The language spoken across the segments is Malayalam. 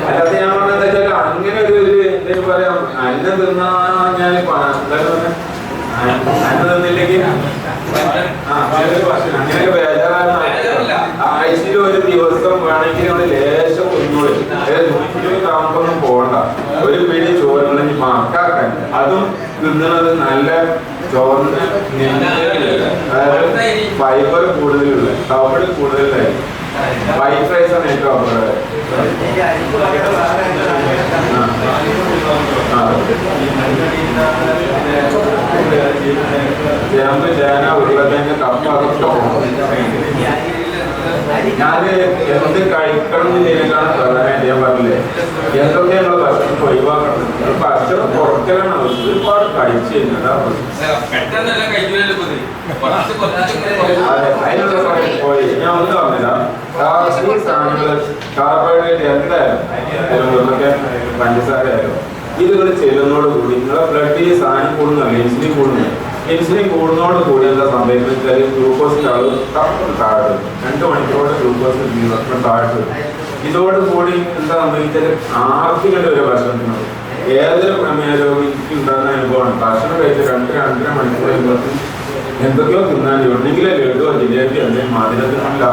അല്ലാതെ ഞാൻ പറഞ്ഞത് അങ്ങനെ ഒരു എന്തെങ്കിലും പറയാം അന്ന തിന്നാ ഞാൻ അന്ന തിന്നില്ലെങ്കിൽ അങ്ങനെയൊക്കെ ബേജാറാണ്. ആഴ്ചയിൽ ഒരു ദിവസം വേണമെങ്കിൽ അവിടെ ലേശം ഒന്നുകൂടി താമസമൊന്നും പോകണ്ട. ഒരു പിടി ചോറുണ്ടെങ്കിൽ മക്കാക്കാൻ അതും തിന്നുന്നത് നല്ല ചോറിന് അതായത് ഫൈബർ കൂടുതലുള്ള കവള് കൂടുതലായി വൈറ്റ് റൈസ് ആണ് ഏറ്റവും അപകടം. ചേമ്പ് ചേന ഉരുളക്കിഴങ്ങ് കപ്പ അതൊക്കെ ഞാന് എന്ത് കഴിക്കണം എന്നതിനേക്കാണ് പ്രധാനമായിട്ട് ഞാൻ പറഞ്ഞില്ലേ എന്തൊക്കെ നമ്മള് ഭക്ഷണം ഒഴിവാക്കണം. ഭക്ഷണം കുറയ്ക്കലാണ് ഒരുപാട് കഴിച്ചു കഴിഞ്ഞാൽ ഞാൻ ഒന്ന് പറഞ്ഞില്ല. ഈ സാധനങ്ങള് കാർബോഹൈഡ്രേറ്റ് എന്തായാലും പഞ്ചസാര ആയാലും ഇതുകൾ ചെല്ലുന്നതോട് കൂടി നിങ്ങളെ ബ്ലഡിൽ സാധനം കൂടുന്നല്ല ഇൻസുലിൻ കൂടുന്നത്. ഇൻസുലിൻ കൂടുന്നതോട് കൂടി എന്താ സംഭവിക്കുന്നത്? ഗ്ലൂക്കോസിന്റെ അളവ് താഴെ 2 മണിക്കൂറോടെ ഗ്ലൂക്കോസ് താഴ്ത്തു. ഇതോട് കൂടി എന്താ സംഭവിച്ചാൽ ആർത്തികളുടെ ഒരു ഭക്ഷണത്തിനോട് ഏതൊരു പ്രമേയ രോഗിക്ക് ഉണ്ടാകുന്ന അനുഭവമാണ്. ഭക്ഷണം കഴിച്ച് 2-2.5 മണിക്കൂർ എന്തൊക്കെയോ തിന്നാൻ ഒന്നെങ്കിലേ ലഡുവോ ജിലേബി അല്ലെങ്കിൽ മധുരത്തിനുള്ള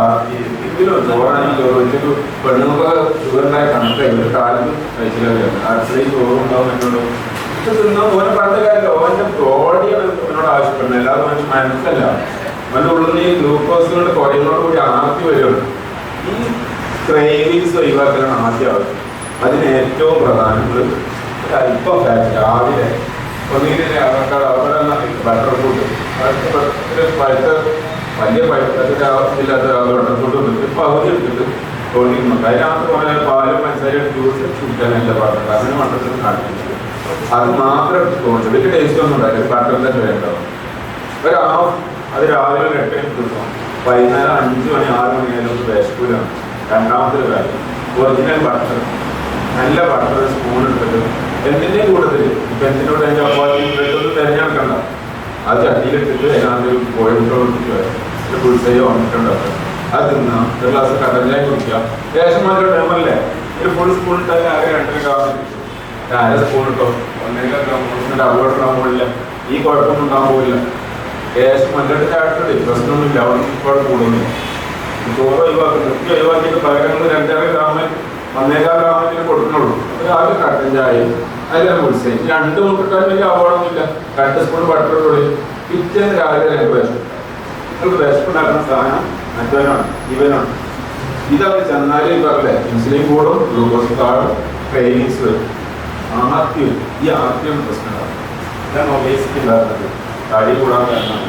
ഇതിലോ ചോറാണെങ്കിൽ ചോറ് വെച്ചിട്ട് പെണ്ണുങ്ങൾക്ക് ഷുഗറിനായ കണക്കായി ഒരു കാലത്ത് കഴിച്ചില്ല. അടുക്കളയിൽ ചോറുണ്ടാവും എന്നോട് ഇത് തിന്നാൻ ഓരോ പറഞ്ഞ കാര്യമില്ല. ഓൻ്റെ ബോഡിയാണ് എന്നോട് ആവശ്യപ്പെടുന്നത്. അല്ലാതെ അവന് മനസ്സല്ല. അവൻ്റെ ഉള്ളിൽ നിന്ന് ഈ ഗ്ലൂക്കോസുകൾ കുറയുന്നതോട് കൂടി ആർത്തി വരുള്ളൂ. ഈ ക്രേവിങ്സ് ഒഴിവാക്കലാണ് ആദ്യം ആവശ്യം. അതിന് ഏറ്റവും പ്രധാനങ്ങൾ അല്പം ഫാറ്റ് രാവിലെ ഒന്നുകിൽ അവർക്ക് അവിടെ ബട്ടർ ഫുഡ് പഴുത്ത വലിയ പഴുത്തതിൻ്റെ ആവശ്യമില്ലാത്ത ബട്ടർ ഫുഡ് വന്നിട്ട് പകുതി എടുത്തിട്ട് തോന്നിക്കുന്നുണ്ട്. അതിനകത്ത് കുറേ പാലും പഞ്ചസാര ജ്യൂസ് കുടിക്കാൻ എൻ്റെ പറഞ്ഞത് അങ്ങനെ മട്ടത്തിൽ കാണിക്കുന്നത്. അത് മാത്രം തോന്നുന്നു. വലിയ ടേസ്റ്റ് ഒന്നും ഉണ്ടായില്ല. ബട്ടറിൻ്റെ വേണ്ടാവും ഒരു അത് രാവിലെ 8 കിട്ടും. വൈകുന്നേരം 5 മണി 6 മണിയായാലും വിശക്കൂലാണ്. രണ്ടാമത്തെ കാര്യം ഒറിജിനൽ ബട്ടർ നല്ല ബട്ടർ സ്പൂൺ എടുത്തിട്ട് എന്തിൻ്റെയും കൂടുതൽ ഇപ്പം എന്തിനോട് അതിൻ്റെ അപ്പാത്തി ബ്രെഡൊന്നും തിരഞ്ഞെടുക്കണ്ട. അത് ചട്ടിയിലിട്ടിട്ട് അതിനകത്ത് കോഴിമുട്ട കൊടുത്തിട്ട് പുളിസയോ വന്നിട്ടുണ്ടാക്കുക. അത് തിന്നാം. ഒരു ഗ്ലാസ് കടലായി കുടിക്കാം. ശേഷം മാത്രം ടൈമല്ലേ ഒരു ഫുൾ സ്പൂൺ ഇട്ടാൽ ആകെ 2 ഗ്രാം അര സ്പൂൺ ഇട്ടോ 1.5 ഗ്രാം 60 ഗ്രാം പോലില്ല. ഈ കുഴപ്പമൊന്നും ഉണ്ടാകാൻ പോകില്ല. ശേഷം മറ്റൊരു ചാട്ടിട്ട് പ്രശ്നമൊന്നുമില്ല. അവിടെ ഇപ്പോൾ കൂടുന്നില്ല. ചോറ് ഒഴിവാക്കുന്നത് ഒഴിവാക്കിയിട്ട് പകരങ്ങൾ 2.5 ഗ്രാമിൽ 1.25 ഗ്രാമിന് കൊടുക്കുന്നുള്ളൂ. രാവിലെ കട്ടൻ ചായയും അതിലെ മുൾസയും 2 മുട്ടിട്ടാൽ വലിയ അപകടമൊന്നുമില്ല. 2 സ്പൂൺ ബട്ടർ കൂടി പിറ്റേന്ന് രാവിലെ 2 വിശപ്പ്. നിങ്ങൾക്ക് വിശപ്പുണ്ടാക്കുന്ന സാധനം മറ്റവനാണ് ഇവനാണ്. ഇതവർ ചെന്നാലും ഈ പറഞ്ഞില്ലേ ഇൻസുലിൻ കൂടും, ഗ്ലൂക്കോസ് താഴും, ക്രേവിങ്സ് വരും. ആർത്തിയും ഈ ആർത്തിയാണ് പ്രശ്നമാണ്. ഇതാണ് ഒബേസിറ്റി ഉണ്ടാകുന്നത്. തടി കൂടാൻ കാരണം,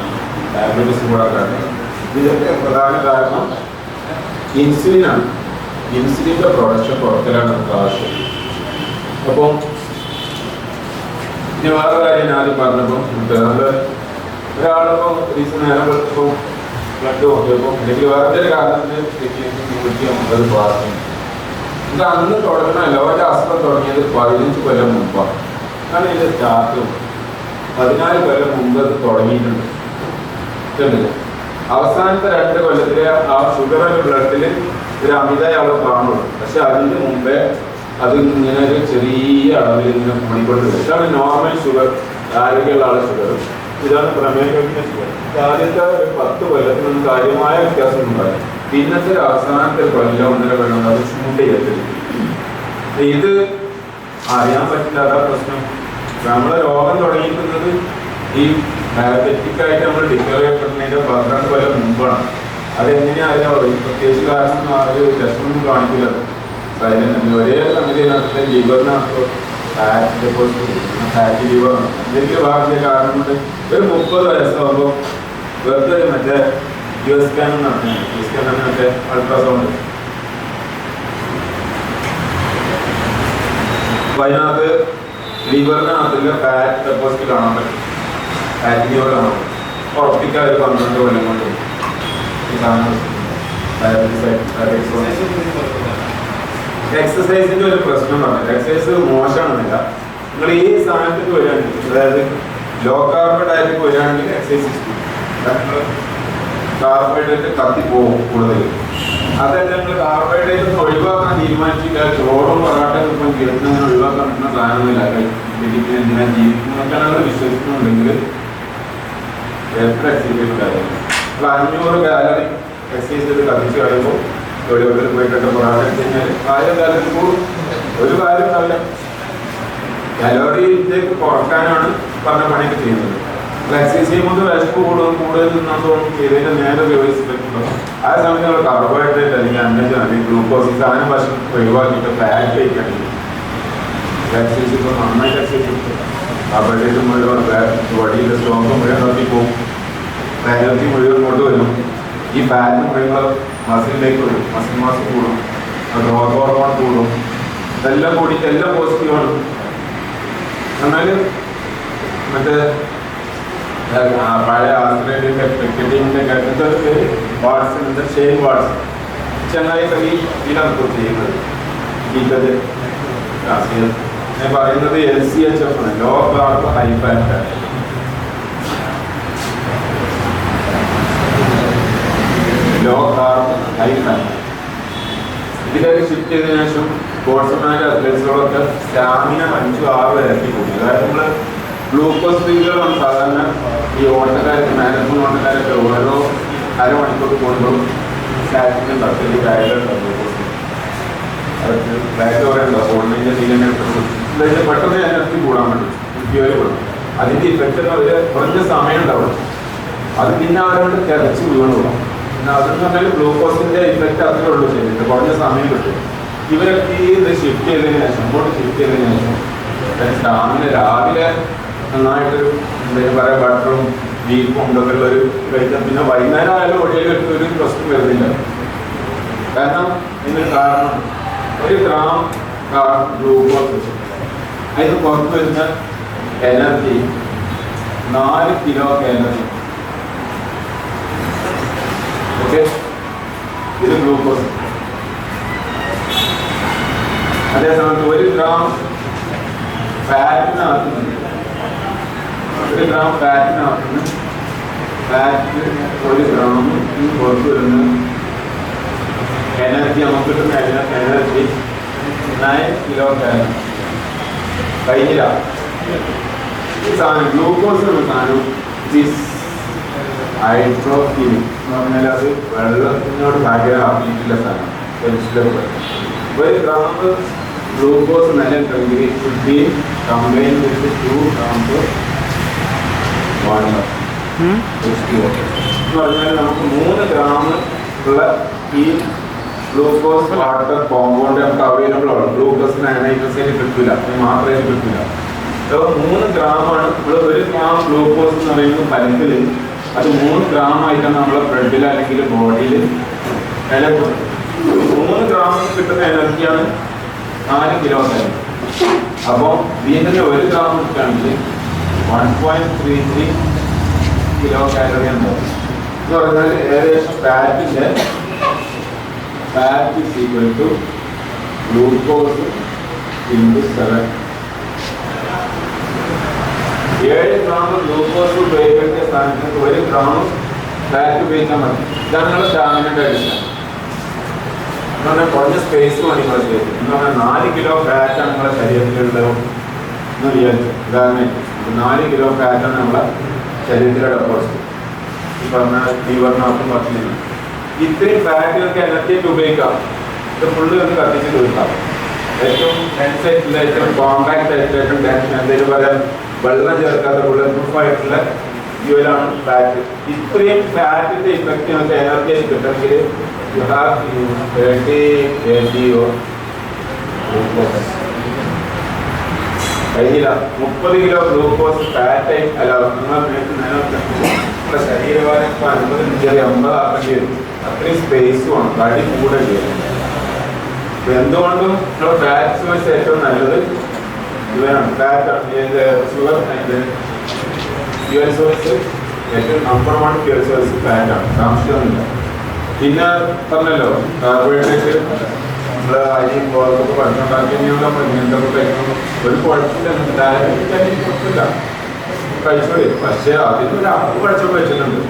ഡയബറ്റീസ് കൂടാൻ കാരണം. ഇതിൻ്റെ പ്രധാന കാരണം ഇൻസുലിനാണ്. ഇൻസുലിൻ്റെ പ്രൊഡക്ഷൻ കുറയ്ക്കലാണ് നമുക്ക് ആവശ്യം. അപ്പോൾ ഇനി വേറെ കാര്യം ഞാൻ ആദ്യം പറഞ്ഞപ്പോൾ അത് ഒരാളിപ്പോൾ ദിവസം നേരം കൊടുത്തപ്പോൾ ബ്ലഡ് നോക്കിയപ്പോൾ അല്ലെങ്കിൽ വേറെ ഒരു കാരണത്തിന് 150 പാർട്ടി ഇത് അന്ന് തുടങ്ങണമല്ല. അവരുടെ അസുഖം തുടങ്ങിയത് 15 കൊല്ലം മുമ്പാണ്. അതാണ് ഇതിൻ്റെ സ്റ്റാർട്ട്. 14 കൊല്ലം മുമ്പ് അത് തുടങ്ങിയിട്ടുണ്ട്. കണ്ടില്ലേ? അവസാനത്തെ 2 കൊല്ലത്തിലെ ആ ഷുഗർ ബ്ലഡിൽ ഒരു അമിതമായ അളവ് കാണുള്ളൂ. പക്ഷെ അതിന് മുമ്പേ അത് ഇങ്ങനെ ഒരു ചെറിയ അളവിൽ ഇങ്ങനെ കൂടിക്കൊണ്ട് വരും. ഇതാണ് നോർമൽ ഷുഗർ, ആരോഗ്യമുള്ള ആളെ ഷുഗർ. ഇതാണ് പ്രമേഹ ഷുഗർ. ആദ്യത്തെ ഒരു 10 കൊല്ലത്തിനൊന്നും കാര്യമായ വ്യത്യാസം ഉണ്ടായി. പിന്നത്തെ അവസാനത്തെ കൊല്ലം 1.5 കൊല്ലം അത് ഷൂട്ട് ചെയ്തിട്ടില്ല. ഇത് അറിയാൻ പറ്റില്ല. അതാ പ്രശ്നം. നമ്മളെ രോഗം തുടങ്ങിയിരിക്കുന്നത് ഈ ഡയബറ്റിക്കായിട്ട് നമ്മൾ ഡിക്ലെയർ ചെയ്യപ്പെടുന്നതിൻ്റെ 12 കൊല്ലം മുമ്പാണ്. അതെങ്ങനെയാ അറിയാമോ? പ്രത്യേകിച്ച് കാരണം ഒരു ടെസ്റ്റൊന്നും കാണിക്കില്ല. സൈലന്റ് ഒരേ സംഗതിനകത്ത് ലിവറിനകത്ത് ഫാറ്റ് ലിവറാണ്. എന്തെങ്കിലും ഭാഗത്തെ കാരണം കൊണ്ട് ഒരു 30 വയസ്സാകുമ്പോൾ വെറുതെ മറ്റേ US സ്കാൻ നടത്തുന്നത്. US സ്കാൻ മറ്റേ അൾട്രാസൗണ്ട്. അപ്പോൾ അതിനകത്ത് ലിവറിനകത്തുള്ള ഫാറ്റ് ഡെപ്പോസിറ്റ് കാണാൻ പറ്റും. ഫാറ്റ് ലിവർ കാണാൻ പറ്റും. ഉറപ്പിക്കാൻ ഒരു 12 കൊല്ലം കൊണ്ട് എക്സസൈസിന്റെ ഒരു പ്രശ്നം പറഞ്ഞത്. എക്സസൈസ് മോശമാണെന്നില്ല. നിങ്ങൾ ഈ സാധനത്തിന് വരികയാണെങ്കിൽ, അതായത് ലോ കാർബ് ഡയറ്റ് വരികയാണെങ്കിൽ എക്സസൈസ് കാർബോഹൈഡ്രേറ്റ് കത്തിപ്പോവും കൂടുതൽ. അതെല്ലാം നിങ്ങൾ കാർബോഹൈഡ്രേറ്റ് ഒഴിവാക്കാൻ തീരുമാനിച്ചില്ല. ചോറും പൊറാട്ടയും ഇപ്പം ജീവിതത്തിന് ഒഴിവാക്കാൻ പറ്റുന്ന സാധനമൊന്നുമില്ല. വീട്ടിൽ എന്തിനാ ജീവിക്കുന്നൊക്കെയാണ് വിശ്വസിക്കുന്നുണ്ടെങ്കിൽ എത്ര എക്സസൈസ് കാര്യം. അപ്പോൾ 500 കാലറി എക്സസൈസ് ചെയ്ത് കത്തിച്ച് കഴിയുമ്പോൾ തൊഴിലുകളിൽ പോയിട്ടൊക്കെ പൊറാട്ട എടുത്ത് കഴിഞ്ഞാൽ 1000 കാലറി കൂടും. ഒരു കാര്യം ഉണ്ടാവില്ല. കലോറിയിലേക്ക് കുറക്കാനാണ് പറഞ്ഞ പണിയൊക്കെ ചെയ്യുന്നത്. എക്സസൈസ് ചെയ്യുമ്പോൾ വിശപ്പ് കൂടുതൽ തിന്നാൻ തോന്നും. ചെയ്തതിൻ്റെ നേരെ ഉപയോഗിച്ചിട്ടുണ്ടോ ആ സമയത്ത് നമ്മൾ കാർബോഹൈഡ്രേറ്റ് അല്ലെങ്കിൽ അന്നജം അല്ലെങ്കിൽ ഗ്ലൂക്കോസ് ഈ സാധനം ഭക്ഷണം ഒഴിവാക്കിയിട്ട് ഫാറ്റ് കഴിക്കുകയാണെങ്കിൽ എക്സസൈസ് ഇപ്പോൾ നന്നായിട്ട് എക്സസൈസ് കിട്ടും. കാർബോഹൈഡ്രേറ്റ് മുഴുവൻ ബോഡിയിലെ സ്റ്റോക്ക് മുഴുവൻ നോക്കി പോകും. എനർജി മുഴുവൻ കൊണ്ടുവരും. ഈ ഫാറ്റ് മുഴുവൻ മസിലിലേക്ക് വരും. മസിൽ മാസ് കൂടും. ഗ്രോത്ത് ഹോർമോൺ കൂടും. ഇതെല്ലാം കൂടിയിട്ട് എല്ലാം പോസിറ്റീവാണ്. എന്നാൽ മറ്റേ പഴയ ആസ്ട്രേലിയൻ്റെ ക്രിക്കറ്റിൻ്റെ വാട്സിൻ്റെ ഷെയ്ൻ വാട്സൺ ചെന്നൈ ഇതിലാണ് ചെയ്യുന്നത്. ഞാൻ പറയുന്നത് LCHF ആണ്, low carb high fat. Low carb high fat ഇതിലേക്ക് ഷിഫ്റ്റ് ചെയ്തതിനു ശേഷം സ്പോർട്സ്മാൻ്റെ അത്ലറ്റ്സുകളൊക്കെ സ്റ്റാമിന 5-6 ഇരട്ടി കൂടി. അതായത് നമ്മൾ ഗ്ലൂക്കോസ് ഫിഗറാണ് സാധാരണ ഈ ഓട്ടക്കാരൊക്കെ മാരത്തോൺ ഓട്ടക്കാരൊക്കെ ഓരോ അരമണിക്കൂർ കൂടുമ്പോൾ സ്റ്റാറ്റിന് ഉണ്ടാവും. വലിയ ഡയറ്റുണ്ടാവും. ഗ്ലൂക്കോസ് അവർക്ക് ഡയറ്റ് പറയുന്നുണ്ടോ ഓൺലൈനിൻ്റെ ഇതിനെ പെട്ടെന്ന് എനർജി കൂടാൻ വേണ്ടി ഉപയോഗപ്പെടും. അതിൻ്റെ ഇഫക്റ്റ് അവർ കുറഞ്ഞ സമയം ഉണ്ടാവും. അത് പിന്നെ അവരോട് തിരച്ച് വീണ് പോകാം. പിന്നെ അതെന്ന് പറഞ്ഞാൽ ഗ്ലൂക്കോസിൻ്റെ ഇഫക്റ്റ് അത്രേ ഉള്ളൂ. ശരിക്കും കുറഞ്ഞ സമയം കിട്ടും. ഇവരൊക്കെ ഇത് ഷിഫ്റ്റ് ചെയ്തതിന് ശേഷം ഇങ്ങോട്ട് ഷിഫ്റ്റ് ചെയ്തതിന് ശേഷം സ്റ്റാമിന രാവിലെ നന്നായിട്ടൊരു എന്തെങ്കിലും പറയാം ബട്ടറും ബീഫും ഇതൊക്കെ ഉള്ളൊരു കഴിച്ചാൽ പിന്നെ വൈകുന്നേരം ആയാലും ഒഴിയിലൊക്കെ ഒരു പ്രശ്നം വരുന്നില്ല. കാരണം ഇതിന് കാരണം 1 ഗ്രാം ഗ്ലൂക്കോസ് അതിന് പുറത്ത് വരുന്ന എനർജി 4 കിലോ എനർജി. ഓക്കെ, ഇത് ഗ്ലൂക്കോസ്. അതേസമയത്ത് 1 ഗ്രാം ഫാറ്റിനകത്തുനിന്ന് 1 ഗ്രാം ഫാറ്റിനകത്തുനിന്ന് ഫാറ്റ് 1 ഗ്രാം പുറത്ത് വരുന്ന എനർജി നമുക്ക് കിട്ടുന്ന എനർജി 9 കിലോ കാലറി. കഴിഞ്ഞില്ല. ഈ സാധനം ഗ്ലൂക്കോസ് എന്ന സാധനം ഹൈഡ്രോക്സിൻ എന്ന് പറഞ്ഞാൽ അത് വെള്ളത്തിനോട് ഭയങ്കര ആക്കിയിട്ടുള്ള സാധനം. 1 ഗ്രാം ഗ്ലൂക്കോസ് നിലനിൽക്കണമെങ്കിൽ should be combined with 2 grams of water. എന്ന് പറഞ്ഞാൽ നമുക്ക് 3 ഗ്രാം ഉള്ള ഈ ഗ്ലൂക്കോസ് വാട്ടർ കോമ്പൗണ്ട് നമുക്ക് അവൈലബിൾ ആണ്. ഗ്ലൂക്കോസിന് നൈട്രസൈഡ് കിട്ടില്ല, മാത്രമായിട്ട് കിട്ടില്ല. അപ്പോൾ 3 ഗ്രാമാണ് നമ്മൾ 1 ഗ്രാം ഗ്ലൂക്കോസ് എന്ന് പറയുന്നത് ഫലത്തിൽ അത് 3 ഗ്രാം ആയിട്ടാണ് നമ്മളെ ബ്ലഡിൽ അല്ലെങ്കിൽ ബോഡിയിൽ നിലകൊള്ളുന്നത്. 3 ഗ്രാം കിട്ടുന്ന എനർജിയാണ് 4 കിലോ കാലറി. അപ്പോൾ ഇതിൻ്റെ 1 ഗ്രാം കിട്ടുകയാണെങ്കിൽ 1.33 കിലോ കാലറി ഉണ്ടാവും. എന്ന് പറഞ്ഞാൽ ഏകദേശം ഫാറ്റിൻ്റെ fat is equal to glucose into 7. 7 gram glucose ഉപയോഗിക്കേണ്ട സ്ഥാനത്ത് 1 ഗ്രാം ഫാറ്റ് ഉപയോഗിച്ചാൽ മതി. ഇതാണ് നിങ്ങളുടെ സ്റ്റാമിനയുടെ അടിസ്ഥാനം. എന്ന് പറഞ്ഞാൽ കുറഞ്ഞ സ്പേസ് മതി നിങ്ങളുടെ ശരീരത്തിൽ. എന്ന് പറഞ്ഞാൽ 4 കിലോ ഫാറ്റാണ് നിങ്ങളുടെ ശരീരത്തിലുള്ളത് എന്ന് വിചാരിച്ചു. ഉദാഹരണം 4 കിലോ ഫാറ്റാണ് നമ്മളെ ശരീരത്തിലെ ഡെപ്പോസിറ്റ്. ഈ പറഞ്ഞ ലിവറിനകത്തും ഭക്ഷണം ഇത്രയും ഫാറ്റുകൾക്ക് എനർജിയായിട്ട് ഉപയോഗിക്കാം. ഇത് ഫുള്ള് ഒന്ന് കത്തിച്ചിട്ട് ഉപയോഗിക്കാം. ഏറ്റവും ഡെൻസ് ആയിട്ടുള്ള ഏറ്റവും കോമ്പാക്ട് ആയിട്ടുള്ള ഏറ്റവും ഡെൻസ് എന്തെങ്കിലും പറയാൻ വെള്ളം ചേർക്കാത്ത ബുള്ളറ്റ് പ്രൂഫ് ആയിട്ടുള്ള ഫ്യൂവലാണ് ഫാറ്റ്. ഇത്രയും ഫാറ്റിൻ്റെ ഇഫക്റ്റ് നമുക്ക് എനർജിയായിട്ട് കിട്ടണമെങ്കിൽ you have to use 30 kg glucose. കഴിഞ്ഞില്ല. 30 കിലോ ഗ്ലൂക്കോസ് ഫാറ്റായി അല്ല നമ്മുടെ ശരീരഭാരം 50 50 ആക്കേണ്ടി വരും. അത്രയും സ്പേസുമാണ്. തടി കൂടേണ്ടി വരും. എന്തുകൊണ്ടും നമ്മുടെ ഫാറ്റ്സ് വെച്ച് ഏറ്റവും നല്ലത് ഇവനാണ്. ഫാറ്റാണ് ഷുഗർ ഫ്യൂവൽ സോഴ്സ്. ഏറ്റവും നമ്പർ 1 ഫ്യൂവൽ സോഴ്സ് ഫാറ്റാണ്. സംശയമൊന്നുമില്ല. പിന്നെ പറഞ്ഞല്ലോ കാർബോഹൈഡ്രേറ്റ് നമ്മൾ അരിയും ഗോതമ്പൊക്കെ ഭക്ഷണമുണ്ടാക്കി കഴിഞ്ഞാൽ ഇങ്ങനത്തെ കഴിക്കണം. ഒരു കുഴപ്പമില്ല. ഡയബറ്റിക് കുഴപ്പമില്ല, കഴിച്ചോളി. പക്ഷേ അതിനൊരു അളവ് പഠിച്ചപ്പോൾ വെച്ചിട്ടുണ്ട്.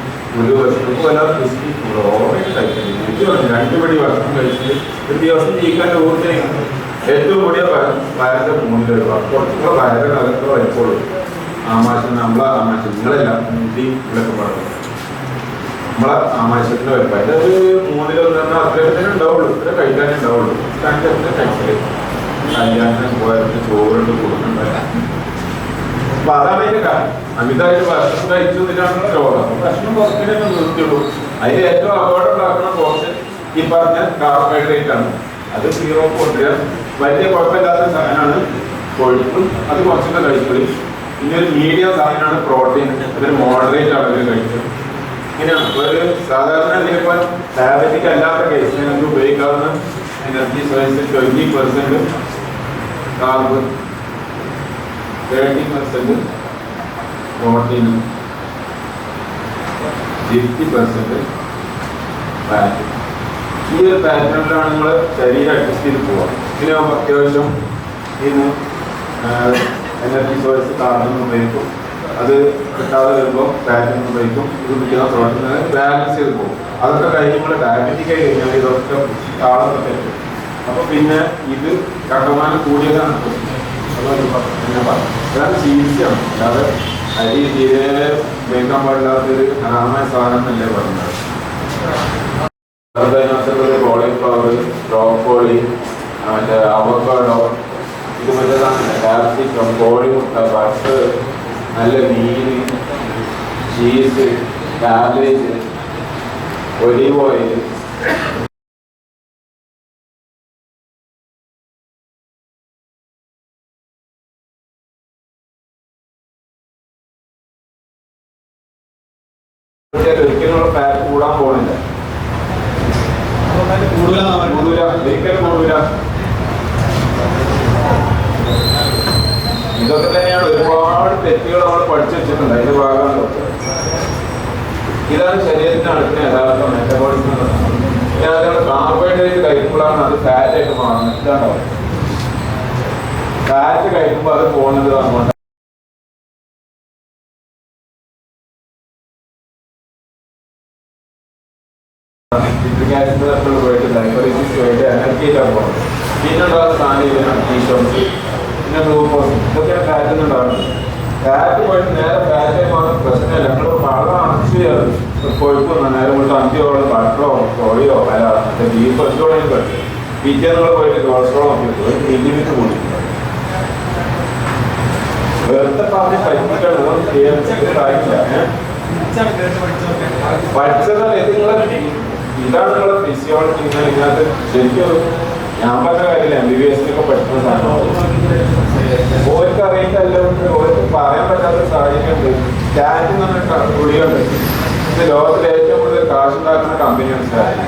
ഒരു വർഷം വല്ലാതെ കഴിച്ചിട്ട് 2 പടി ഭക്ഷണം കഴിച്ചിട്ട് ഒരു ദിവസം ജീവിക്കാൻ ഊർജ്ജം ഏറ്റവും കൂടിയ വയറിന്റെ മൂന്നിൽ കുറച്ചുകൂടെ വയറിന് അകത്ത് വയപ്പോഴും ആമാശം നമ്മളെ ആമാശം നിങ്ങളെല്ലാം മുടി ഇവിടെയൊക്കെ പറഞ്ഞു നമ്മളെ ആമാശത്തിന്റെ വയപ്പ് അതിൻ്റെ ഒരു 3-1 അത്രയൊക്കെ തന്നെ ഉണ്ടാവുള്ളൂ. ഇത്ര കഴിക്കാനേ ഉണ്ടാവുള്ളൂ. കഴിച്ചത് കല്യാണത്തിന് പോയതിന് ചോറിട്ട് കൊടുക്കണ്ടല്ല. അപ്പൊ അതാണ് അതിന്റെ കാര്യം. അമിതമായിട്ട് ഭക്ഷണം കഴിച്ചു എന്നിട്ടാണ് രോഗം. ഭക്ഷണം കുറച്ചിട്ടേ നിർത്തിയുള്ളൂ. അതിന് ഏറ്റവും അപകടം ഉണ്ടാക്കുന്ന പോർഷൻ ഈ പറഞ്ഞ കാർബോഹൈഡ്രേറ്റ് ആണ്. അത് 0 കൊണ്ടുവരാൻ വലിയ കുഴപ്പമില്ലാത്ത സാധനമാണ് കൊഴുപ്പും. അത് കുറച്ചൊക്കെ കഴിക്കും. പിന്നെ ഒരു മീഡിയം സാധനമാണ് പ്രോട്ടീൻ. അതൊരു മോഡറേറ്റ് അളവിൽ കഴിക്കും. ഇങ്ങനെയാണ് ഒരു സാധാരണ ഇതിപ്പോൾ ഡയബറ്റിക് അല്ലാത്ത കേസ് ഞങ്ങൾക്ക് ഉപയോഗിക്കാവുന്ന energy source 20% carb, 30% protein, 50% fat. ഈ ഒരു പാറ്റേണിലാണ് നിങ്ങൾ ശരീരം അഡ്ജസ്റ്റ് ചെയ്ത് പോവുക. പിന്നെ അത്യാവശ്യം ഇന്ന് എനർജി സോഴ്സ് കാർബൺ ഉപയോഗിക്കും. അത് കിട്ടാതെ വരുമ്പോൾ ഫാറ്റിന് ഉപയോഗിക്കും. ഇത് കിട്ടുന്ന പ്രോട്ടീൻ ബാലൻസ് ചെയ്ത് പോകും. അതൊക്കെ കഴിയുമ്പോൾ ഡയബറ്റിക് ആയി കഴിഞ്ഞാൽ ഇതൊക്കെ താളം പറ്റും. അപ്പോൾ പിന്നെ ഇത് കണ്ടമാനം കൂടിയതാണ് അതാണ് ചികിത്സയാണ്. അല്ലാതെ അരി തീരെ ഉപയോഗിക്കാൻ പാടില്ലാത്തൊരു ഹറാമായ സാധനം എന്നല്ലേ പറഞ്ഞത്. കോളിഫ്ലവർ, ബ്രോക്കോളി, മറ്റേ അവക്കാഡോ, ഇത് മറ്റേതാണ് കാപ്സിക്കം, കോഴിമുട്ട, ബട്ടർ, നല്ല മീൻ, ചീസ്, കാബേജ്, ഒലിവ് ഓയിൽ, ഒരിക്കലും ഫാറ്റ് കൂടാൻ പോകുന്നില്ല. ഒരിക്കലും കൂടൂല. ഇതൊക്കെ തന്നെയാണ് ഒരുപാട് തെറ്റുകൾ നമ്മൾ പഠിച്ചു വെച്ചിട്ടുണ്ട്. അതിന്റെ ഭാഗമാണ് ഇതാണ് ശരീരത്തിന് അടുക്കുന്ന യഥാർത്ഥ മെറ്റബോളിസം. അതുകൊണ്ട് കാർബോഹൈഡ്രേറ്റ് കഴിക്കുമ്പോഴാണ് അത് ഫാറ്റ് ആയിട്ട് മാറുന്നത്. ഇതാണ് ഫാറ്റ് കഴിക്കുമ്പോൾ അത് പോകുന്നത് അങ്ങോട്ട് പോയിട്ട് ഡയബറ്റീസ് പോയിട്ട് എനർജിയിലാണ് പോകുന്നത്. പിന്നെ ഉണ്ടാകുന്ന സാധനം ടീഷോസ്, പിന്നെ ഗ്ലൂക്കോസ്, ഇതൊക്കെയാണ് ഫാറ്റിൽ നിന്നുണ്ടാകുന്നത്. ഫാറ്റ് പോയിട്ട് നേരെ ഫാറ്റായി മാത്രം പ്രശ്നമില്ല. നമ്മൾ വളരെ അടച്ച് കൊഴുപ്പൊന്നും നേരെ കൊണ്ട് 5 ബട്ടറോ കോഴിയോ അല്ല മറ്റേ ബീഫോ എന്തുകൊണ്ടെങ്കിലും കഴിക്കും. പിറ്റേന്ന് പോയിട്ട് കൊളസ്ട്രോൾ നോക്കിയിട്ട് ഒരു മില്ലിമീറ്റർ കൂടി വെറുതെ പറഞ്ഞ് പറ്റിക്കണം. പഠിച്ചതല്ല ഇത് നിങ്ങളെ ഇതാണ് നിങ്ങളുടെ ഫിസിയോളജി. ഇതിനകത്ത് ശരിക്കും ഞാൻ പറഞ്ഞ കാര്യമില്ല. MBBS പഠിക്കുന്ന സാധനമാണ്. ഓർക്ക് അറിയിട്ടല്ല, ഓർക്ക് പറയാൻ പറ്റാത്ത സാഹചര്യമുണ്ട്. സ്റ്റാറ്റിൻ എന്ന് പറഞ്ഞ ഗുളികയുണ്ട്. ഇത് ലോകത്തിലെ ഏറ്റവും കൂടുതൽ കാശുണ്ടാക്കുന്ന കമ്പനിയാണ് സ്റ്റാറ്റിൻ.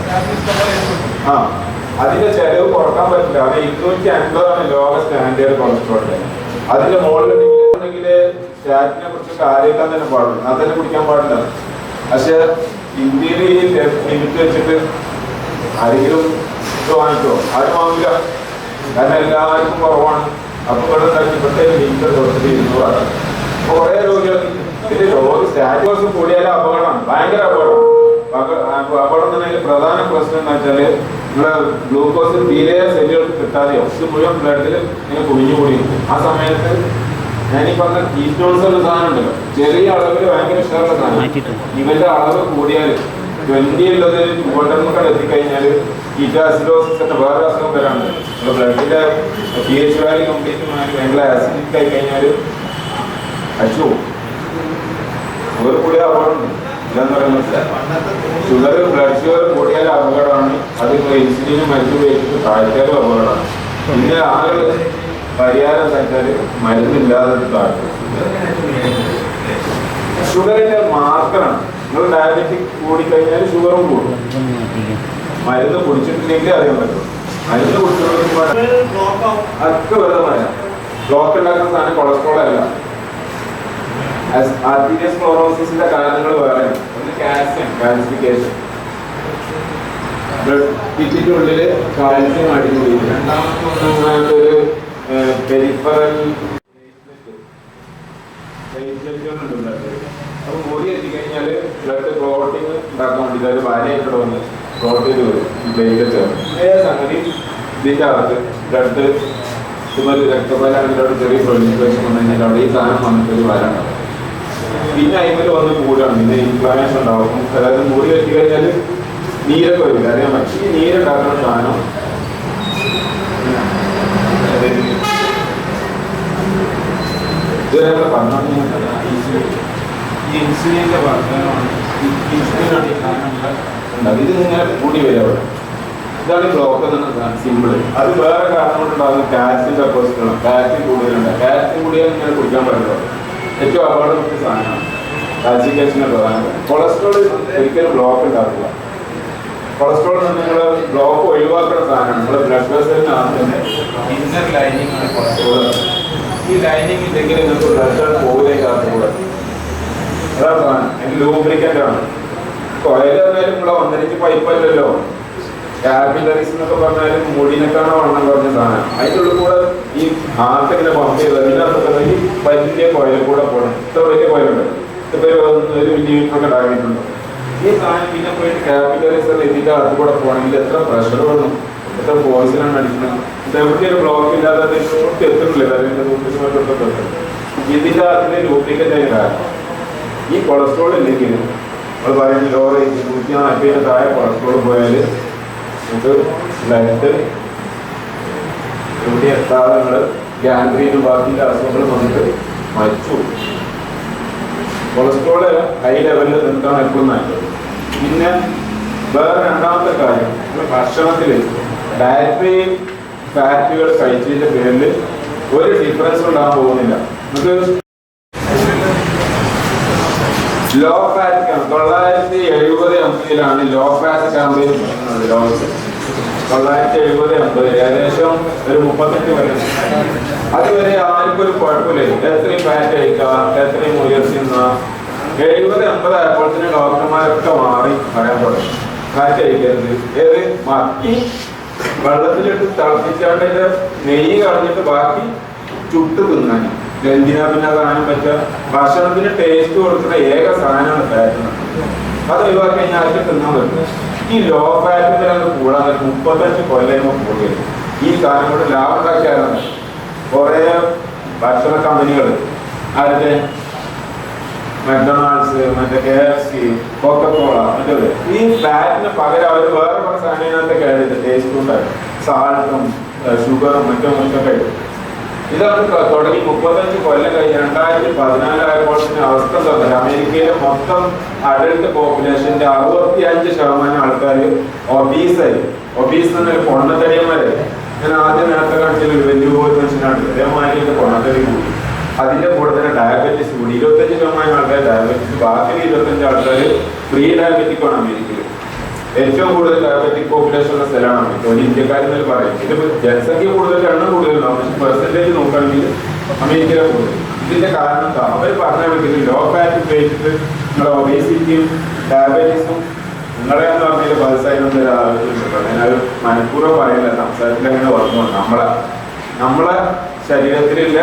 അതിന്റെ ചെലവ് കുറക്കാൻ പറ്റില്ല. അത് 250 ലോക സ്റ്റാൻഡേർഡ് കൊളസ്ട്രോളിന്റെ. അതിന്റെ മുകളിലുണ്ടെങ്കിൽ സ്റ്റാറ്റിനെ കുറിച്ച് കാര്യമാക്കാൻ തന്നെ പാടുള്ളൂ. അത് തന്നെ കുടിക്കാൻ പാടില്ല. പക്ഷെ ഇന്ത്യയിൽ ഈ ലിമിറ്റ് വെച്ചിട്ട് ആരെങ്കിലും ഇത് വാങ്ങിക്കോ? ആരും വാങ്ങില്ല. കാരണം എല്ലാവർക്കും കുറവാണ്. അപ്പൊ ഇവിടെ ഇപ്പോഴത്തെ ലിമിറ്റ് കൊടുത്തിട്ട് 200 ആണ്. കുറെ രോഗികൾ ഇതിന്റെ സ്റ്റാറ്റസ് കൂടിയാലും അപകടമാണ്, ഭയങ്കര അപകടം. അപകടം തന്നെ പ്രധാന പ്രശ്നം എന്ന് വെച്ചാല് നിങ്ങളെ ഗ്ലൂക്കോസ് തീരെ സെല്ലുകൾക്ക് കിട്ടാതെയോ ഇത് മുഴുവൻ ബ്ലഡിൽ ഇങ്ങനെ കുഴിഞ്ഞുകൂടി. ആ സമയത്ത് ഞാനീ പറഞ്ഞ കീറ്റോൺസ് എന്ന സാധനം ഉണ്ടല്ലോ, ചെറിയ അളവിൽ ഭയങ്കര ഇഷ്ടമുള്ള സാധനം. ഇവന്റെ അളവ് കൂടിയാൽ 20 ഉള്ളത് 200 എത്തിക്കഴിഞ്ഞാൽ കീറ്റാസിഡോസിസ് എന്ന വേറെ അസുഖം വരാണ്ട് ബ്ലഡിന്റെ pH വാല്യൂ കംപ്ലീറ്റ് മാറി ഭയങ്കര ആസിഡിക് ആയി കഴിഞ്ഞാൽ അച്ചു ഷുഗർ കൂടിയ അപകടമുണ്ട്. ഇതെന്ന് പറയുന്നത് ഷുഗർ ബ്ലഡ് ഷുഗർ കൂടിയാൽ അപകടമാണ്. അത് ഇൻസുലിന് മരുന്ന് ഉപയോഗിച്ചിട്ട് താഴ്ത്തിയാലും അപകടമാണ്. പിന്നെ ആളുകൾ പരിഹാരം എന്താ വെച്ചാൽ മരുന്നില്ലാതെ താഴ്ത്തും. ഷുഗറിന്റെ മാർക്കറാണ്. നിങ്ങൾ ഡയബറ്റിക് കൂടിക്കഴിഞ്ഞാൽ ഷുഗറും കൂടും. മരുന്ന് കുടിച്ചിട്ടില്ലെങ്കിൽ അറിയാൻ പറ്റും. മരുന്ന് കുടിച്ചിട്ടുണ്ടെങ്കിൽ അതൊക്കെ വെറുതെ പറയാം. ബ്ലോക്ക് ഉണ്ടാക്കുന്ന സാധനം കൊളസ്ട്രോൾ അല്ല. ആർട്ടീരിയോസ്ക്ലെറോസിസിന്റെ കാരണങ്ങൾ വേറെ. ഒന്ന് കാൽസ്യം, കാൽസിഫിക്കേഷൻ, കിറ്റിനുള്ളില് കാൽസ്യം അടിഞ്ഞു. രണ്ടാമത്തെ ഒരു പെരിഫറൽ എത്തുന്നുണ്ട്. അപ്പോൾ മുറി എത്തിക്കഴിഞ്ഞാൽ ബ്ലഡ് ക്ലോട്ടിങ് ഉണ്ടാക്കാൻ വേണ്ടിയിട്ട് ഒരു വരയൊക്കെ വന്ന് ക്ലോട്ട് ചെയ്ത് വരും ബ്ലഡിൽ ചേർന്ന്. സംഗതി ഇതിൻ്റെ അകത്ത് ബ്ലഡ് ഇതുപോലെ രക്തപാലാണെങ്കിലോട്ട് ചെറിയ പ്രൊലിഫറേഷൻ വന്നു കഴിഞ്ഞാൽ അവിടെ ഈ സാധനം വന്നിട്ട് ഒരു വര ഉണ്ടാവും. പിന്നെ അതിൽ വന്ന് കൂടാണ്, പിന്നെ ഇൻഫ്ലമേഷൻ ഉണ്ടാവും. അതായത് മുറി എത്തിക്കഴിഞ്ഞാൽ നീരൊക്കെ വരില്ല, അറിയാൻ പറ്റും. ഈ നീരുണ്ടാക്കുന്ന സാധനം ഇതുവരെ പറഞ്ഞു ഈ ഇൻസുലിൻ്റെ വർദ്ധനമാണ്. ഇൻസുലിനാണ് ഈ സാധനം ഉണ്ടാകും. ഇത് ഇങ്ങനെ കൂടി വരും അവിടെ. ഇതാണ് ബ്ലോക്ക് എന്ന് സിമ്പിൾ. അത് വേറെ കാരണം കൊണ്ടുണ്ടാകുന്ന കാൽസ്യം ഡെപ്പോസിറ്റാണ്. കാൽസ്യം കൂടുതലുണ്ട്. കാൽസ്യം കൂടിയാൽ ഇങ്ങനെ കുടിക്കാൻ പറ്റുള്ളൂ. ഏറ്റവും അപകടം കിട്ടിയ സാധനമാണ് കാൽസ്യക്കേഷൻ്റെ പ്രധാനം. കൊളസ്ട്രോൾ ഒരിക്കലും ബ്ലോക്ക് ഉണ്ടാക്കില്ല. കൊളസ്ട്രോൾ നിങ്ങൾ ബ്ലോക്ക് ഒഴിവാക്കുന്ന സാധനമാണ്. നമ്മുടെ ബ്ലഡ് വെസലിനാണ് തന്നെ ഇന്നർ ലൈനിങ് ആണ് കൊളസ്ട്രോൾ. ഈ ലൈനിങ് ഇല്ലെങ്കിൽ നിങ്ങൾക്ക് ബ്ലഡ് പോകിലേക്കാണ് കൂടെ. അതാണ് സാധനം. അതിന് ലൂബ്രിക്കൻ്റ് ആണ്. കോയിൽ പറഞ്ഞാലും ഇവിടെ 1.5 പൈപ്പല്ലല്ലോ. ക്യാപിലറീസ് എന്നൊക്കെ പറഞ്ഞാലും മുടിനൊക്കെയാണ് വണ്ണം കുറഞ്ഞ സാധനം. അതിൻ്റെ ഉള്ളിൽ കൂടെ ഈ ഹാർട്ടിങ്ങനെ പമ്പ് ചെയ്ത് അതിനകത്ത് ഈ വലിയ കോയിൽ കൂടെ പോകണം. ഇത്ര വലിയ കോയിലുണ്ട്. ഇത്ര 1 മില്ലിമീറ്ററൊക്കെ ഡാകിയിട്ടുണ്ട്. ഈ സാധനം പിന്നെ പോയിട്ട് ക്യാപിലറീസ് ഇതിൻ്റെ അകത്ത് കൂടെ പോകണമെങ്കിൽ എത്ര പ്രഷർ വേണം, എത്ര പോയിസനാണ് അടിക്കുന്നത്. ഇത് എവിടെ ഒരു ബ്ലോക്ക് ഇല്ലാതെ എത്തുന്നില്ല. അതിൻ്റെ ലൂബ്രിക്കൻ്റ് ഇതിൻ്റെ അകത്തിന് ലൂബ്രിക്കൻ്റ് ആയി കാരണം ഈ കൊളസ്ട്രോൾ ഇല്ലെങ്കിൽ നമ്മൾ പറയുന്നത് ലോ റേറ്റ് 140 താഴെ കൊളസ്ട്രോൾ പോയാൽ നമുക്ക് ബ്ലഡ് ഇവിടെ എത്താതെ നമ്മൾ ഗാംഗ്രീനും ബാക്കിൻ്റെ അസുഖങ്ങൾ വന്നിട്ട് മരിച്ചു. കൊളസ്ട്രോള് ഹൈ ലെവലിൽ നിർത്താൻ എപ്പോഴും നല്ലത്. പിന്നെ വേറെ രണ്ടാമത്തെ കാര്യം, ഭക്ഷണത്തിൽ ഡയറ്ററി ഫാറ്റുകൾ കഴിച്ചതിൻ്റെ പേരിൽ ഒരു ഡിഫറൻസ് ഉണ്ടാകാൻ പോകുന്നില്ല. നമുക്ക് low fat camp 970-80 low fat campaign തുടങ്ങുന്നത് ലോകത്ത്. 970-80 ഏകദേശം ഒരു 38 കൊല്ലം. അതുവരെ ആർക്കും ഒരു കുഴപ്പമില്ല. എത്രയും ഫാറ്റ് കഴിക്കാം, എത്രയും ഉയർത്തി നിന്നാം. 70-80 ആയപ്പോഴത്തേന് ഡോക്ടർമാരൊക്കെ മാറി പറയാൻ തുടങ്ങി ഫാറ്റ് കഴിക്കരുത്. ഏത് മക്കി വെള്ളത്തിലിട്ട് തിളപ്പിച്ചാണ്ട് നെയ്യ് കളഞ്ഞിട്ട് ബാക്കി ചുട്ട് തിന്നാൻ. എന്തിനാ പിന്നെ സാധനം പറ്റുക? ഭക്ഷണത്തിന് ടേസ്റ്റ് കൊടുക്കുന്ന ഏക സാധനമാണ് ഫാറ്റ്. അത് ഒഴിവാക്കി കഴിഞ്ഞാൽ ആർക്ക് തിന്നാൻ പറ്റും. ഈ ലോ ഫാറ്റിന്റെ കൂടാൻ 35 കൊല്ലം കൂടുതൽ ഈ സാധനം കൊണ്ട് ലാഭം ഉണ്ടാക്കിയാലാണ് കുറേ ഭക്ഷണ കമ്പനികൾ. ആരുടെ മക്ഡൊണാൾഡ്സ്, മറ്റേ KFC, കൊക്കക്കോള, മറ്റേ ഈ ഫാറ്റിന് പകരം അവർ വേറെ കുറേ സാധനങ്ങളൊക്കെ ആയിട്ട് ടേസ്റ്റ് ഉണ്ടായി. സാൾട്ടും ഷുഗറും മറ്റൊക്കെ ആയിട്ട് ഇതാണ് തുടങ്ങി 35 കൊല്ലം കഴിഞ്ഞ് 2014 ആയപ്പോഴത്തിന് അവസ്ഥ തന്നെ. അമേരിക്കയിലെ മൊത്തം അഡൽട്ട് പോപ്പുലേഷന്റെ 65% ആൾക്കാർ ഒബീസായി. ഒബീസ് എന്നൊരു പൊണ്ണത്തടിയന്മാരായി. ഞാൻ ആദ്യം നേരത്തെ കാണിച്ചൊരു വലിയ മനുഷ്യനാണ്. അതേമാതിരി പൊണ്ണത്തടി കൂടി. അതിന്റെ കൂടെ തന്നെ ഡയബറ്റീസ് കൂടി. 25% ആൾക്കാർ ഡയബറ്റീസ്, ബാക്കി 25 ആൾക്കാർ പ്രീ ഡയബറ്റിക്കാണ് അമേരിക്കയിൽ. ഏറ്റവും കൂടുതൽ ഡയബറ്റിക് പോപ്പുലേഷൻ ഉള്ള സ്ഥലമാണ് ഒരു ഇന്ത്യക്കാരെന്ന് പറയും. ഇതിപ്പോൾ ജനസംഖ്യ കൂടുതൽ, എണ്ണം കൂടുതലുണ്ടാവും. പക്ഷെ പെർസെൻറ്റേജ് നോക്കുകയാണെങ്കിൽ അമേരിക്കയിലെ കൂടുതൽ. ഇതിന്റെ കാരണം എന്താ? അവർ പറഞ്ഞ വീട്ടിൽ ലോ ഫാറ്റ് ഉപയോഗിച്ചിട്ട് നിങ്ങളുടെ ഒബേസിറ്റിയും ഡയബറ്റീസും നിങ്ങളെന്ന് പറഞ്ഞാൽ പൾസായിരുന്നു ഒരു ആവശ്യമുണ്ട്. ഞാനത് മനഃപൂർവ്വം പറയില്ല, സംസാരത്തിൽ അങ്ങനെ വന്നു. നമ്മളെ ശരീരത്തിലുള്ള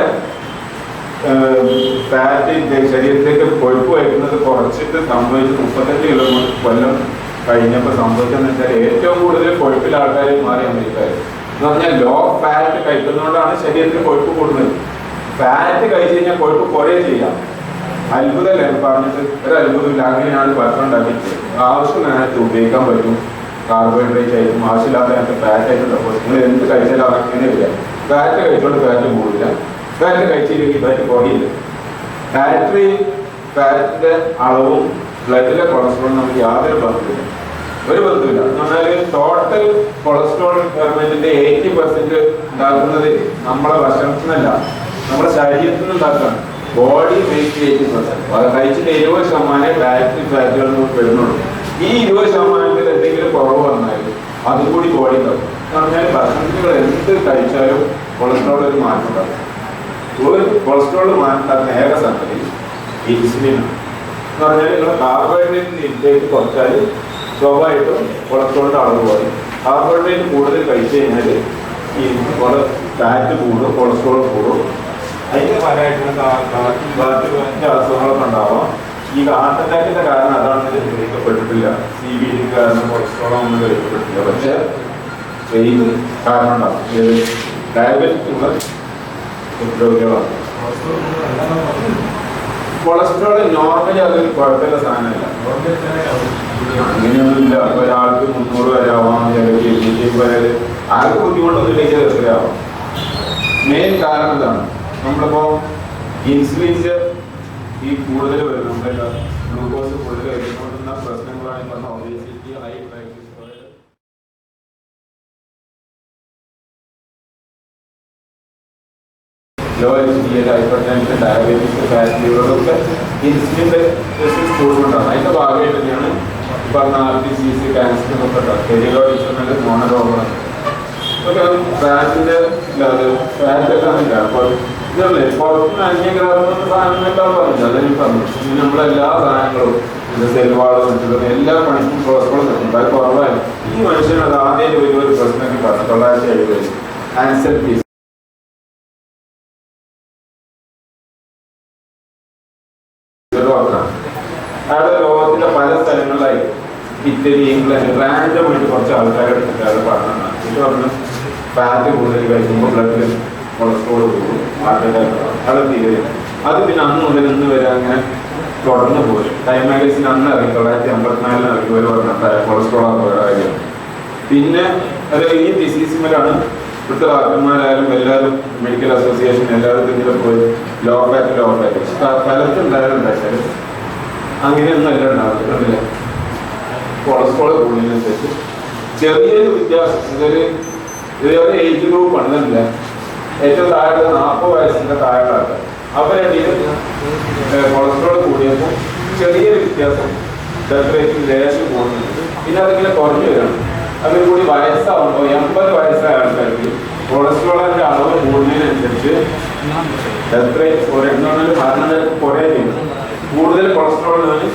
ഫാറ്റ് ശരീരത്തിലേക്ക് കൊഴുപ്പ് വയ്ക്കുന്നത് കുറച്ചിട്ട് സംഭവിച്ച് 35 കൊല്ലം കഴിഞ്ഞപ്പോൾ സംഭവിച്ചെന്ന് വെച്ചാൽ ഏറ്റവും കൂടുതൽ കൊഴുപ്പിൽ ആൾക്കാർ മാറി അമേരിക്കക്കാർ. എന്ന് പറഞ്ഞാൽ ലോ ഫാറ്റ് കഴിക്കുന്നതുകൊണ്ടാണ് ശരീരത്തിൽ കൊഴുപ്പ് കൂടുന്നത്. ഫാറ്റ് കഴിച്ചു കഴിഞ്ഞാൽ കൊഴുപ്പ് കുറേ ചെയ്യാം. അത്ഭുതമല്ലേ പറഞ്ഞിട്ട്? ഒരു അത്ഭുതമില്ല. അങ്ങനെയാണ് ഭക്ഷണം ഉണ്ടാക്കിയിട്ട് ആവശ്യം നേരത്തെ ഉപയോഗിക്കാൻ പറ്റും. കാർബോഹൈഡ്രേറ്റ് ആയിട്ടും ആവശ്യമില്ലാത്ത നേരത്തെ ഫാറ്റ് ആയിട്ടുണ്ടാവും. നിങ്ങൾ എന്ത് കഴിച്ചാലും അങ്ങനെ വരിക. ഫാറ്റ് കഴിച്ചുകൊണ്ട് ഫാറ്റ് കൂടില്ല, ഫാറ്റ് കഴിച്ചില്ലെങ്കിൽ ഫാറ്റ് കുറയില്ല. ഫാറ്റിന്റെ അളവും ബ്ലഡിലെ കൊളസ്ട്രോളും നമുക്ക് യാതൊരു ബന്ധമില്ല, ഒരു ബന്ധമില്ല. എന്ന് പറഞ്ഞാൽ ടോട്ടൽ കൊളസ്ട്രോൾ ഗവൺമെന്റിന്റെ 80% ഉണ്ടാക്കുന്നത് നമ്മളെ ഭക്ഷണത്തിൽ നിന്നല്ല, നമ്മുടെ ശരീരത്തിൽ നിന്ന് ഉണ്ടാക്കുകയാണ്. Body weight 80%. അത് കഴിച്ചിട്ട് 20% ഡയറ്ററി ഫാറ്റുകൾ നമുക്ക് വരുന്നുള്ളൂ. ഈ 20% എന്തെങ്കിലും കുറവ് വന്നാലും അതുകൂടി ബോഡി ഉണ്ടാവും. എന്ന് പറഞ്ഞാൽ ഭക്ഷണത്തിൽ എന്ത് കഴിച്ചാലും കൊളസ്ട്രോൾ ഒരു മാറ്റം ഉണ്ടാകും. ഒരു കൊളസ്ട്രോൾ മാറ്റാൻ ഏക സംഗതി ഇൻസുലിനാണ്. എന്ന് പറഞ്ഞാൽ നിങ്ങൾ കാർബോഹൈഡ്രേറ്റിൻ്റെ ഇൻടേക്ക് കുറച്ചാൽ സ്വാഭാവികമായിട്ടും കൊളസ്ട്രോളിൻ്റെ അളവ് കുറയും. കാർബോഹൈഡ്രേറ്റ് കൂടുതൽ കഴിച്ചു കഴിഞ്ഞാൽ ഈ ഫാറ്റ് കൂടും, കൊളസ്ട്രോൾ കൂടും. അതിന് പലമായിട്ടുള്ള അസുഖങ്ങളൊക്കെ ഉണ്ടാവാം. ഈ ഹാർട്ട് അറ്റാക്കിന്റെ കാരണം അതാണ് തെളിയിക്കപ്പെട്ടിട്ടില്ല. CVD കാരണം കൊളസ്ട്രോൾ ഒന്നും തെളിയിക്കപ്പെട്ടില്ല. പക്ഷെ ഇത് കാരണം ഉണ്ടാവും. ഏത് ഡയബറ്റിക് ഉള്ള രോഗികളാണ്. കൊളസ്ട്രോൾ നോർമലി അതൊരു കുഴപ്പമില്ല സാധനമല്ല. അങ്ങനെയൊന്നുമില്ല. ഒരാൾക്ക് 300 വരെ ആവാം, ചിലർക്ക് 250 വരെ. ആർക്ക് ബുദ്ധിമുട്ടൊന്നും ഇല്ലെങ്കിൽ എത്രയാവാം. മെയിൻ കാരണം ഇതാണ്. നമ്മളിപ്പോ ഇൻസുലിൻസ് ഈ കൂടുതൽ വരും, നമ്മുടെ ഗ്ലൂക്കോസ് കൂടുതൽ വരുന്ന പ്രശ്നങ്ങളാണ് പറഞ്ഞ obesity, high triglyceride, low HDL, hypertension, diabetes, fat liver ഒക്കെ ഇൻസുലിൻ്റെ റെസിസ്റ്റൻസ് കൂടുന്നുണ്ടാണ്. അതിൻ്റെ ഭാഗമായിട്ട് തന്നെയാണ് പറഞ്ഞ RPCC, ക്യാൻസർ എന്നൊക്കെ ടെലിലോഡിഷണൽ മോണരോഗങ്ങൾ ഒക്കെ. ഫാറ്റിൻ്റെ ഫാറ്റൊക്കെ ആണില്ല. അപ്പോൾ ഇതല്ലേ പുറത്തുനിന്ന് അന്യഗ്രഹമെന്ന് സാധനങ്ങളെല്ലാം പറഞ്ഞില്ല. അതെനിക്ക് പറഞ്ഞു. നമ്മളെല്ലാ സാധനങ്ങളും സെൽവാള് മറ്റുള്ളത് എല്ലാ പണിക്കും കൊളസ്ട്രോൾ കിട്ടും. അത് കുറവായിരുന്നു. ഈ മനുഷ്യൻ അത് ആദ്യം വലിയൊരു പ്രശ്നമൊക്കെ പറഞ്ഞു. 1970 ആൻസർ പീസ് അയാളുടെ ലോകത്തിലെ പല സ്ഥലങ്ങളിലായി ഇറ്റലി, ഇംഗ്ലണ്ട് റാൻഡമായിട്ട് കുറച്ച് ആൾക്കാരെ എടുത്തിട്ട് അയാൾ പഠനം ഇത് പറഞ്ഞു. ഫാറ്റ് കൂടുതൽ കഴിക്കുമ്പോൾ ബ്ലഡിൽ കൊളസ്ട്രോൾ കൂടും, ഹാർട്ട് അറ്റാക്ക് അത് തീരും. അത് പിന്നെ അന്ന് മുതൽ ഇന്ന് വരെ അങ്ങനെ തുടർന്ന് പോയി. ടൈം മാഗസിൻ അന്ന് ഇറങ്ങി 1954 ഇറങ്ങി ഒരു പറഞ്ഞ കൊളസ്ട്രോൾ കാര്യം. പിന്നെ അത് ഈ ഡിസീസിന്മേലാണ് ഇവിടുത്തെ ഡോക്ടർമാരായാലും എല്ലാവരും മെഡിക്കൽ അസോസിയേഷൻ എല്ലാവരും ഇതിൽ പോയി ലോ ഫാറ്റ് പലർക്കും ഉണ്ടായാലും അങ്ങനെയൊന്നും എല്ലാം ഉണ്ടാകുന്നില്ല. കൊളസ്ട്രോൾ കൂടുന്നതിനനുസരിച്ച് ചെറിയൊരു വ്യത്യാസം. ഇതൊരു ഏജ് ഗ്രൂപ്പ് ആണെന്നില്ല. ഏറ്റവും താഴെ 40 വയസ്സിൻ്റെ താഴെ ആൾക്കാർ അവരുടെ കൊളസ്ട്രോൾ കൂടിയപ്പോൾ ചെറിയൊരു വ്യത്യാസം ഡെലിവറിക്ക് ലേശം പോകുന്നുണ്ട്. പിന്നെ അതിങ്ങനെ കുറഞ്ഞു വരണം. അതിൽ കൂടി വയസ്സാവുമ്പോൾ 80 വയസ്സായ ആൾക്കാർക്ക് കൊളസ്ട്രോളിൻ്റെ അളവ് കൂടുന്നതിനനുസരിച്ച് മരണനിരക്ക് കുറേ ചെയ്യും. കൂടുതൽ കൊളസ്ട്രോളിന്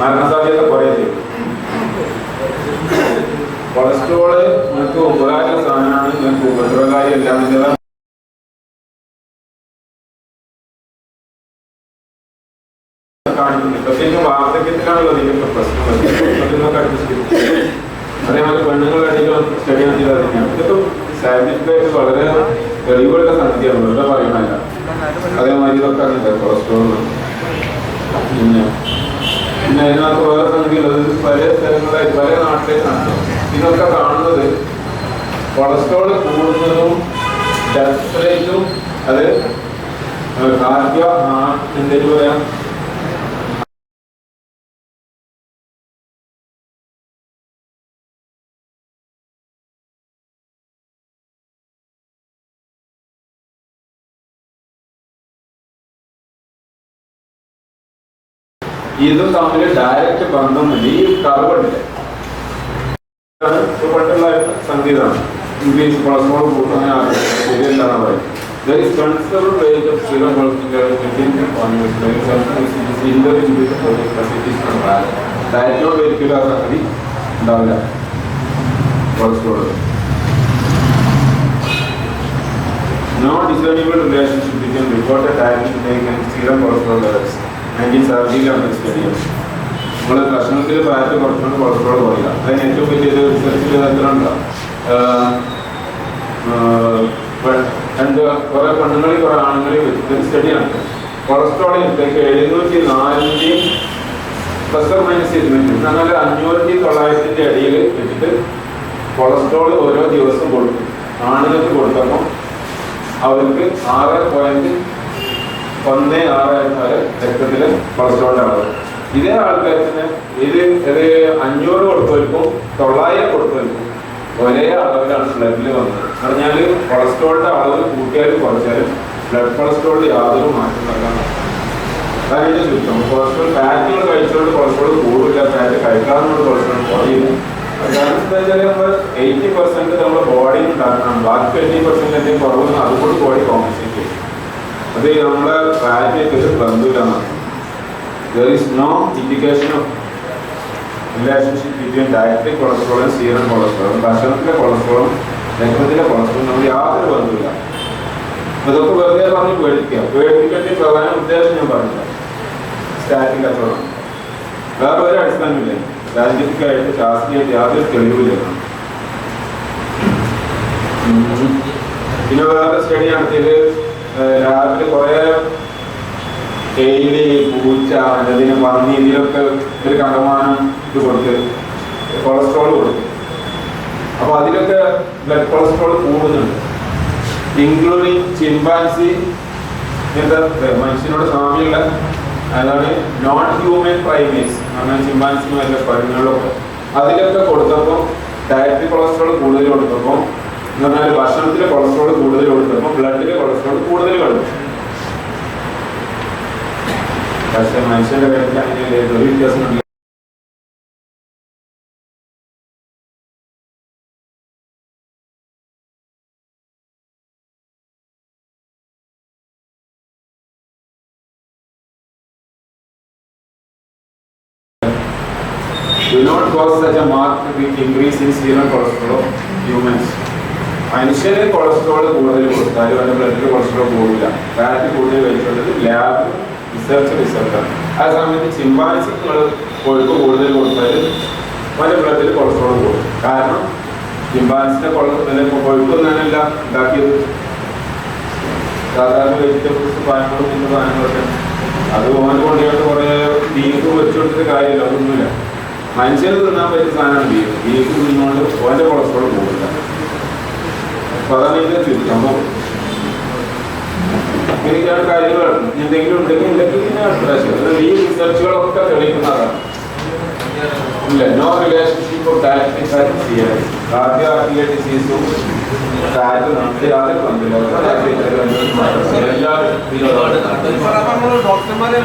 മരണസാധ്യത കുറേ ചെയ്യും. കൊളസ്ട്രോള് നിങ്ങൾക്ക് ഉപകാര സാധനമാണ്, നിങ്ങൾക്ക് ഉപദ്രവകാരി എല്ലാം കാണിക്കുന്നില്ല. പ്രത്യേകിച്ചും വാർദ്ധക്യത്തിലാണല്ലോ ഇതിന്റെ പ്രശ്നം. അതേപോലെ പെണ്ണുങ്ങളുടെ അടികളും സ്റ്റഡി ചെയ്താൽ തന്നെയാണ്. ഇതൊക്കെ സയന്റിഫിക്കായിട്ട് വളരെ തെളിവുകളുടെ സംഗതിയാണ്, വെറുതെ പറയുന്നതല്ല. അതേമാതിരി ഇതൊക്കെ അറിയില്ല കൊളസ്ട്രോൾ. പിന്നെ അതിനകത്ത് വേറെ സംഗതിയുള്ളത് പല സ്ഥലങ്ങളായി പല നാട്ടിലേക്കാണ് ഇതൊക്കെ കാണുന്നത്. കൊളസ്ട്രോൾ കൂടുന്നതും ഡെത്ത് റേറ്റും അത് എന്തെങ്കിലും പറയാം ഇതും തമ്മിൽ ഡയറക്റ്റ് ബന്ധമൊന്നുമില്ല. ഈ കറുപടില്ല പണ്ടുള്ള സംഗീതമാണ്. ഇംഗ്ലീഷ് കൊളസ്ട്രോൾ കൂട്ടുന്ന ശരിയല്ലാന്ന് പറയും. There is considerable range of serum cholesterol within the context. There is something similar in the facilities from that. Dietോട് ഒരിക്കലും ആ സംഗതി ഉണ്ടാവില്ല. Cholesterol no discernible relationship between reported diet intake and serum cholesterol levels. 1970 study. നമ്മൾ ഭക്ഷണത്തിൽ ഫാറ്റ് കുറച്ചുകൊണ്ട് കൊളസ്ട്രോൾ കുറയില്ല. അതിന് ഏറ്റവും വലിയൊരു റിസർച്ചിൽ എത്ര ഉണ്ടോ? കുറെ പെണ്ണുങ്ങളിൽ കുറെ ആണുങ്ങളിൽ വെച്ചിട്ടൊരു സ്റ്റഡിയാണ്. Cholesterol intake 704 plus or minus 200 എന്നാൽ 500-900 ഇടയിൽ വെച്ചിട്ട് കൊളസ്ട്രോൾ ഓരോ ദിവസം കൊടുക്കും. ആണുങ്ങൾക്ക് കൊടുത്തപ്പോൾ അവർക്ക് 6.16 വരെ രക്തത്തിലെ കൊളസ്ട്രോളിൻ്റെ അളവ്. ഇതേ ആൾക്കാർക്ക് ഇത് 500 കൊടുത്തുവയ്ക്കും 900 കൊടുത്തുവയ്ക്കും ഒരേ അളവിലാണ് ബ്ലഡിൽ വന്നത്. പറഞ്ഞാൽ കൊളസ്ട്രോളിൻ്റെ അളവ് കൂട്ടിയാലും കുറച്ചാലും ബ്ലഡ് കൊളസ്ട്രോളിൽ യാതൊരു മാറ്റം നൽകാൻ അതിൻ്റെ ചുറ്റും. കൊളസ്ട്രോൾ ഫാറ്റുകൾ കഴിച്ചുകൊണ്ട് കൊളസ്ട്രോൾ കൂടില്ല, ഫാറ്റ് കഴിക്കാവുന്നതുകൊണ്ട് കൊളസ്ട്രോൾ കുറയില്ല. കാരണം എന്താ വെച്ചാൽ നമ്മൾ 80% നമ്മുടെ ബോഡിയിൽ ഉണ്ടാക്കണം, ബാക്കി 20% എന്തെങ്കിലും കുറവെന്ന് അതുകൊണ്ട് ബോഡി കോമ്പൻസേറ്റ് ചെയ്യും. അത് നമ്മുടെ ഫാറ്റായിട്ട് ഒരു ബന്ധമില്ലെന്നാണ്. There is no indication of relationship between dietary cholesterol and serum cholesterol. ഭക്ഷണത്തിലെ കൊളസ്ട്രോളും രക്തത്തിലെ കൊളസ്ട്രോളും നമ്മൾ യാതൊരു ബന്ധമില്ല. അതൊക്കെ വെറുതെ പറഞ്ഞ് പേടിപ്പിക്കേണ്ട പ്രധാന ഉദ്ദേശം ഞാൻ പറഞ്ഞില്ല. സ്റ്റാറ്റിക് കച്ചവടം വേറെ ഒരു അടിസ്ഥാനമില്ല. സയന്റിഫിക്കായിട്ട് ശാസ്ത്രീയമായിട്ട് യാതൊരു തെളിവില്ല. പിന്നെ വേറെ സ്റ്റഡി നടത്തിയത് രാവിലെ കുറെ എലി, പൂച്ച, അതിന് പന്നി, ഇതിലൊക്കെ ഒരു കണ്ടമാനം ഇത് കൊടുത്ത് കൊളസ്ട്രോൾ കൊടുത്തു. അപ്പൊ അതിലൊക്കെ ബ്ലഡ് കൊളസ്ട്രോൾ കൂടുന്നുണ്ട്. ഇൻക്ലൂഡിങ് ചിമ്പാൻസി, എന്താ മനുഷ്യനോട് സാമ്യമുള്ള, അതാണ് നോൺ ഹ്യൂമൻ പ്രൈമേറ്റ്സ്, അങ്ങനെ ചിമ്പാൻസിനും അല്ല പഴങ്ങളൊക്കെ അതിലൊക്കെ കൊടുത്തപ്പോൾ ഡയറ്ററി കൊളസ്ട്രോൾ കൂടുതൽ കൊടുത്തപ്പോൾ എന്ന് പറഞ്ഞാൽ ഭക്ഷണത്തിലെ കൊളസ്ട്രോൾ കൂടുതൽ കൊടുത്തപ്പോൾ ബ്ലഡിലെ കൊളസ്ട്രോൾ കൂടുതൽ കൊടുക്കും. പക്ഷെ മനുഷ്യന്റെ കാര്യത്തിൽ അങ്ങനെ ഒരു വ്യത്യാസമുണ്ട്. Do not cause such a marked increase in serum cholesterol of humans. മനുഷ്യന് കൊളസ്ട്രോൾ കൂടുതൽ കൊടുത്താലും അതിന്റെ ബ്ലഡിൽ കൊളസ്ട്രോൾ കൂടില്ല. ഫാറ്റ് കൂടുതൽ കഴിച്ചുള്ളത് ലാബ് റിസൾട്ടാണ്. ആ സമയത്ത് ചിമ്പാൻസി കൊഴുപ്പ് കൂടുതൽ കൊടുത്താൽ അതിന്റെ ബ്ലഡിൽ കൊളസ്ട്രോൾ കൂടും. കാരണം ചിമ്പാൻസിന്റെ കൊഴുപ്പ് തന്നെയല്ല ഉണ്ടാക്കിയത്. സാധാരണ വെജിറ്റബിൾസ്, പഴങ്ങളും ഇന്ന സാധനങ്ങളൊക്കെ അത് കൊണ്ടുകൊണ്ട് കുറെ ബീഫ് വെച്ചു കൊടുത്തിട്ട് കാര്യമില്ല, അതൊന്നുമില്ല. മനുഷ്യന് തിന്നാൻ പറ്റിയ സാധനമാണ് ബീഫ്. ബീഫ് തിന്നുകൊണ്ട് ഓൻ്റെ കൊളസ്ട്രോൾ കൂടില്ല. അപ്പൊ അതാണ് ഇതിന്റെ സംഭവം. ഇങ്ങനെയൊക്കെയാണ് കാര്യങ്ങൾ. എന്തെങ്കിലും ഉണ്ടെങ്കിൽ ഈ റിസർച്ചുകളൊക്കെ തെളിയിക്കുന്നതാണ്. ഇല്ല, no relationship of diabetic cardio ഡിസീസും ഡോക്ടർമാരെ